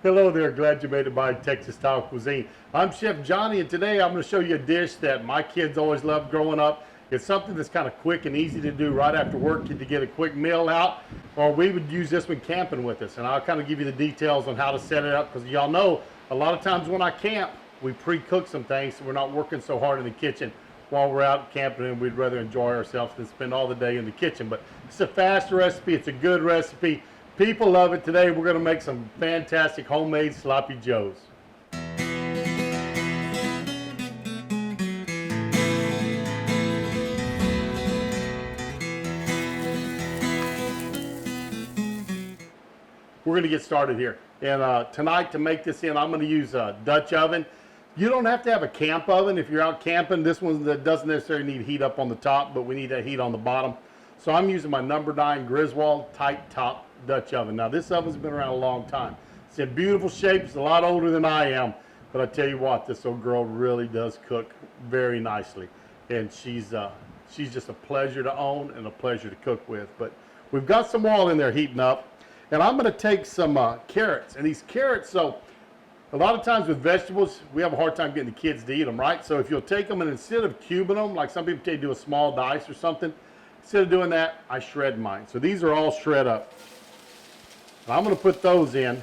Hello there, glad you made it by Texas Style Cuisine. I'm Chef Johnny, and today I'm going to show you a dish that my kids always loved growing up. It's something that's kind of quick and easy to do right after work to get a quick meal out, or we would use this when camping with us. And I'll kind of give you the details on how to set it up, because y'all know a lot of times when I camp, we pre-cook some things so we're not working so hard in the kitchen while we're out camping, and we'd rather enjoy ourselves than spend all the day in the kitchen. But it's a fast recipe, it's a good recipe. People love it. Today we're going to make some fantastic homemade sloppy joes. We're going to get started here. And tonight, to make this in, I'm going to use a Dutch oven. You don't have to have a camp oven if you're out camping. This one that doesn't necessarily need heat up on the top, but we need that heat on the bottom. So I'm using my number 9 Griswold tight top Dutch oven. Now this oven's been around a long time. It's in beautiful shape. It's a lot older than I am, but I tell you what, this old girl really does cook very nicely, and she's just a pleasure to own and a pleasure to cook with. But we've got some oil in there heating up, and I'm going to take some carrots. And these carrots, so a lot of times with vegetables, we have a hard time getting the kids to eat them, right? So if you'll take them and instead of cubing them, like some people do a small dice or something, instead of doing that, I shred mine. So these are all shred up. I'm going to put those in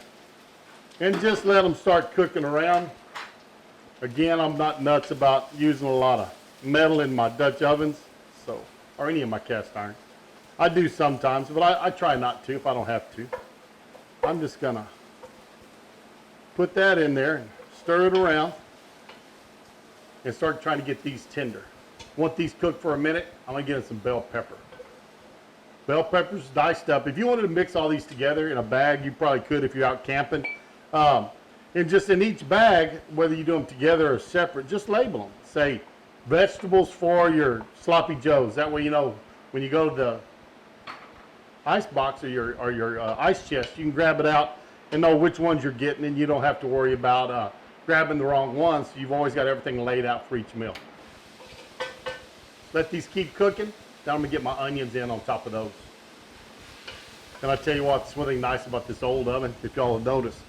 and just let them start cooking around. Again, I'm not nuts about using a lot of metal in my Dutch ovens, so, or any of my cast iron. I do sometimes, but I try not to if I don't have to. I'm just going to put that in there and stir it around and start trying to get these tender. Want these cooked for a minute, I'm going to get in some bell pepper. Bell peppers diced up. If you wanted to mix all these together in a bag, you probably could if you're out camping. And just in each bag, whether you do them together or separate, just label them. Say, vegetables for your sloppy joes. That way you know when you go to the ice box or your ice chest, you can grab it out and know which ones you're getting, and you don't have to worry about grabbing the wrong ones. You've always got everything laid out for each meal. Let these keep cooking. Then I'm going to get my onions in on top of those. And I tell you what, it's one thing nice about this old oven, if y'all have noticed,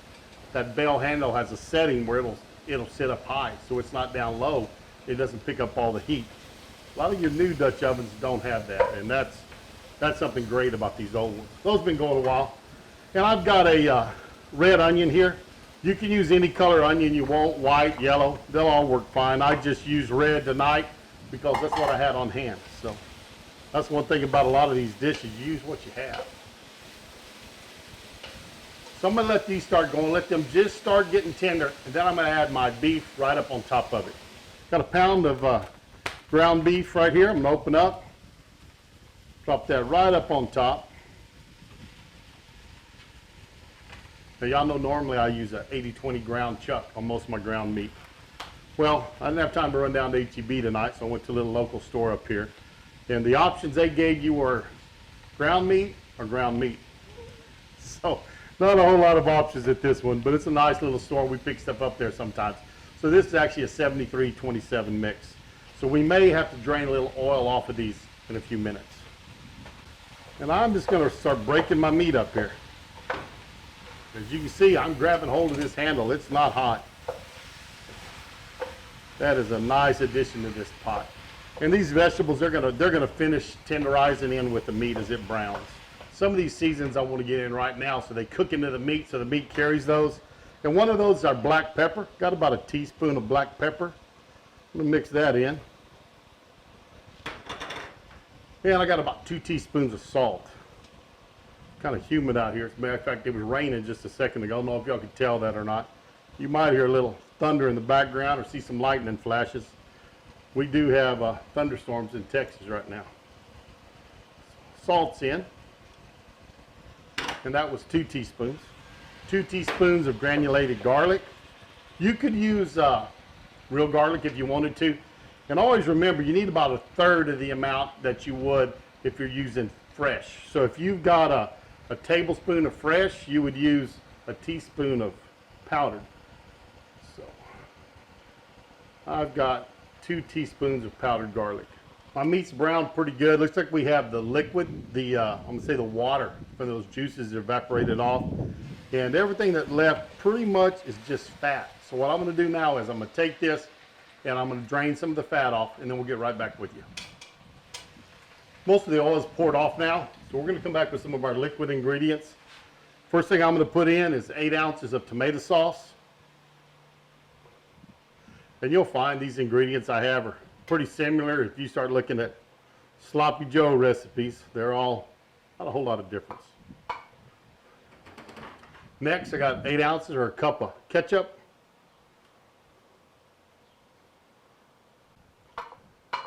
that bell handle has a setting where it'll sit up high, so it's not down low. It doesn't pick up all the heat. A lot of your new Dutch ovens don't have that, and that's something great about these old ones. Those have been going a while. And I've got a red onion here. You can use any color onion you want, white, yellow. They'll all work fine. I just use red tonight because that's what I had on hand. So that's one thing about a lot of these dishes. You use what you have. So I'm going to let these start going. Let them just start getting tender. And then I'm going to add my beef right up on top of it. Got a pound of ground beef right here. I'm going to open up. Drop that right up on top. Now y'all know normally I use a 80-20 ground chuck on most of my ground meat. Well, I didn't have time to run down to HEB tonight, so I went to a little local store up here. And the options they gave you were ground meat or ground meat. So not a whole lot of options at this one, but it's a nice little store. We pick stuff up there sometimes. So this is actually a 73-27 mix. So we may have to drain a little oil off of these in a few minutes. And I'm just going to start breaking my meat up here. As you can see, I'm grabbing hold of this handle. It's not hot. That is a nice addition to this pot. And these vegetables, they're gonna finish tenderizing in with the meat as it browns. Some of these seasons I want to get in right now so they cook into the meat so the meat carries those. And one of those is our black pepper. Got about a teaspoon of black pepper. I'm gonna mix that in. And I got about 2 teaspoons of salt. Kind of humid out here. As a matter of fact, it was raining just a second ago. I don't know if y'all could tell that or not. You might hear a little thunder in the background or see some lightning flashes. We do have thunderstorms in Texas right now. Salt's in. And that was 2 teaspoons. 2 teaspoons of granulated garlic. You could use real garlic if you wanted to. And always remember, you need about 1/3 of the amount that you would if you're using fresh. So if you've got a tablespoon of fresh, you would use a teaspoon of powdered. So I've got 2 teaspoons of powdered garlic. My meat's browned pretty good. Looks like we have the liquid, I'm gonna say the water from those juices evaporated off. And everything that left pretty much is just fat. So what I'm going to do now is I'm going to take this and I'm going to drain some of the fat off, and then we'll get right back with you. Most of the oil is poured off now, so we're going to come back with some of our liquid ingredients. First thing I'm going to put in is 8 ounces of tomato sauce. And you'll find these ingredients I have are pretty similar. If you start looking at Sloppy Joe recipes, they're all not a whole lot of difference. Next, I got 8 ounces or a cup of ketchup.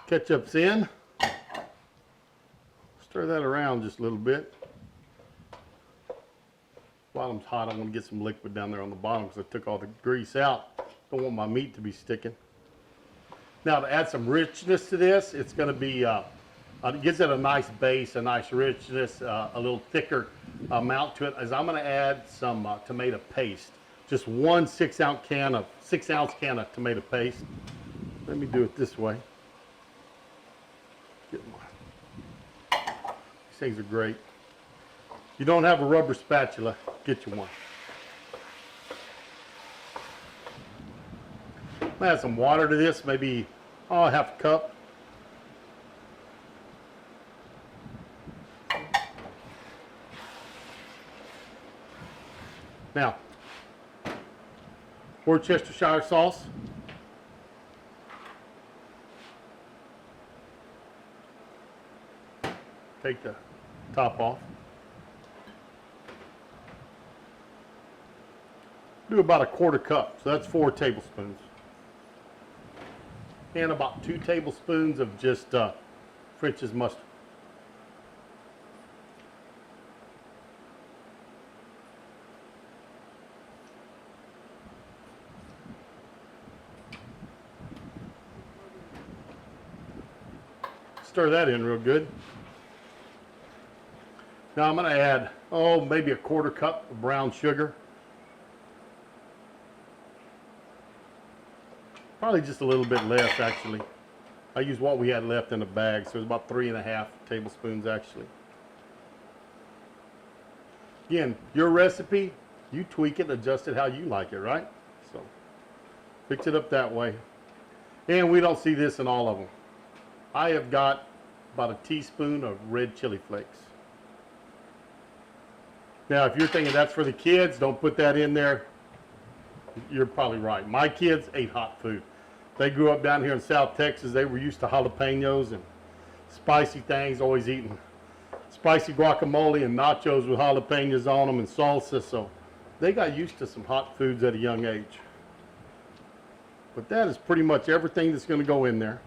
Ketchup's in. Stir that around just a little bit. Bottom's hot. I want to get some liquid down there on the bottom because I took all the grease out. Don't want my meat to be sticking. Now to add some richness to this, it's going to be, it gives it a nice base, a nice richness, a little thicker amount to it, as I'm going to add some tomato paste. Just one 6 ounce can of tomato paste. Let me do it this way. These things are great. If you don't have a rubber spatula, get you one. I'm going to add some water to this, maybe half a cup. Now, Worcestershire sauce. Take the top off. Do about a 1/4 cup, so that's 4 tablespoons. And about 2 tablespoons of just French's mustard. Stir that in real good. Now I'm going to add, maybe a 1/4 cup of brown sugar. Probably just a little bit less, actually. I used what we had left in the bag, so it's about 3½ tablespoons, actually. Again, your recipe, you tweak it, adjust it how you like it, right? So, fix it up that way. And we don't see this in all of them. I have got about a teaspoon of red chili flakes. Now, if you're thinking that's for the kids, don't put that in there. You're probably right. My kids ate hot food. They grew up down here in South Texas. They were used to jalapenos and spicy things, always eating spicy guacamole and nachos with jalapenos on them and salsa. So they got used to some hot foods at a young age. But that is pretty much everything that's going to go in there.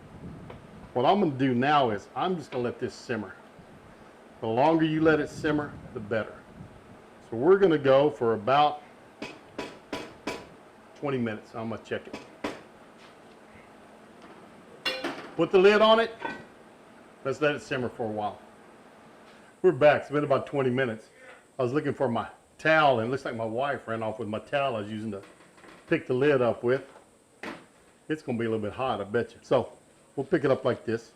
What I'm going to do now is I'm just going to let this simmer. The longer you let it simmer, the better. So we're going to go for about 20 minutes. I'm going to check it. Put the lid on it. Let's let it simmer for a while. We're back. It's been about 20 minutes. I was looking for my towel, and it looks like my wife ran off with my towel I was using to pick the lid up with. It's going to be a little bit hot, I bet you. So we'll pick it up like this.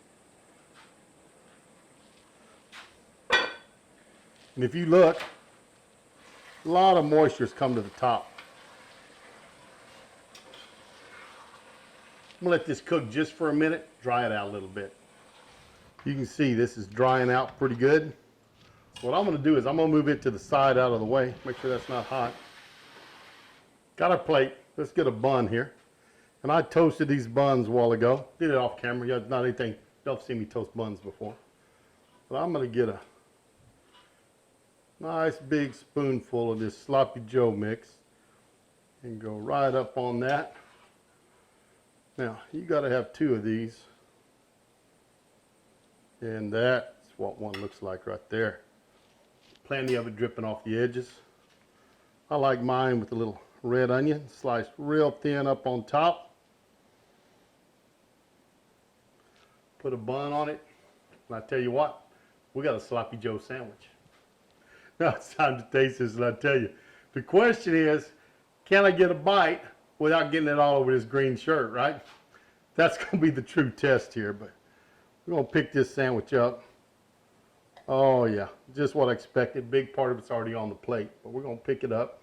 And if you look, a lot of moisture's come to the top. I'm going to let this cook just for a minute, dry it out a little bit. You can see this is drying out pretty good. So what I'm going to do is I'm going to move it to the side out of the way, make sure that's not hot. Got our plate. Let's get a bun here. And I toasted these buns a while ago. Did it off camera. Yeah, not anything. You'll have seen me toast buns before. But I'm going to get a nice big spoonful of this Sloppy Joe mix and go right up on that. Now, you got to have 2 of these. And that's what one looks like right there. Plenty of it dripping off the edges. I like mine with a little red onion sliced real thin up on top. Put a bun on it. And I tell you what, we got a Sloppy Joe sandwich. Now it's time to taste this, and I tell you, the question is, can I get a bite without getting it all over this green shirt, right? That's going to be the true test here, but we're going to pick this sandwich up. Oh yeah, just what I expected. Big part of it's already on the plate, but we're going to pick it up.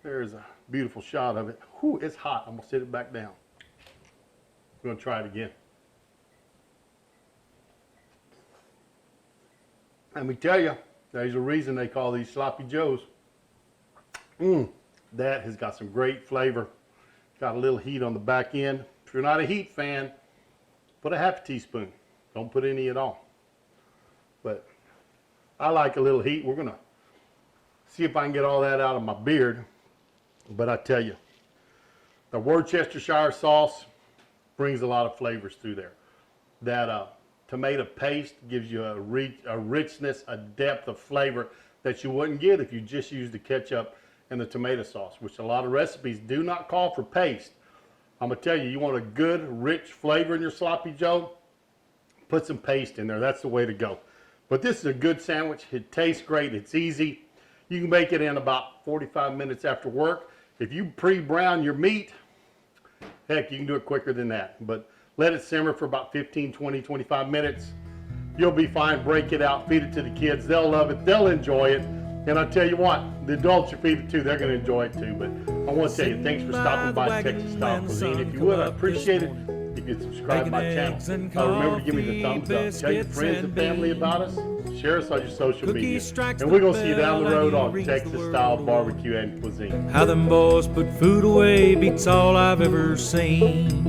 There's a beautiful shot of it. Whew, it's hot. I'm gonna sit it back down. We're gonna try it again. Let me tell you, there's a reason they call these sloppy joes. That has got some great flavor. Got a little heat on the back end. If you're not a heat fan, put a half a teaspoon. Don't put any at all. But I like a little heat. We're gonna see if I can get all that out of my beard. But I tell you, the Worcestershire sauce brings a lot of flavors through there. That tomato paste gives you a richness, a depth of flavor that you wouldn't get if you just used the ketchup and the tomato sauce, which a lot of recipes do not call for paste. I'm gonna tell you, you want a good, rich flavor in your sloppy joe, put some paste in there. That's the way to go. But this is a good sandwich. It tastes great. It's easy. You can make it in about 45 minutes after work. If you pre-brown your meat, heck, you can do it quicker than that. But let it simmer for about 15, 20, 25 minutes. You'll be fine. Break it out. Feed it to the kids. They'll love it. They'll enjoy it. And I tell you what, the adults you feed it to, they're going to enjoy it too. But I want to tell you, thanks for stopping by Texas Style Cuisine. If you would, I appreciate it. If you'd subscribe to my channel. Remember to give me the thumbs up. Tell your friends and family about us. Share us on your social media. And we're going to see you down the road on Texas Style Barbecue and Cuisine. How them boys put food away beats all I've ever seen.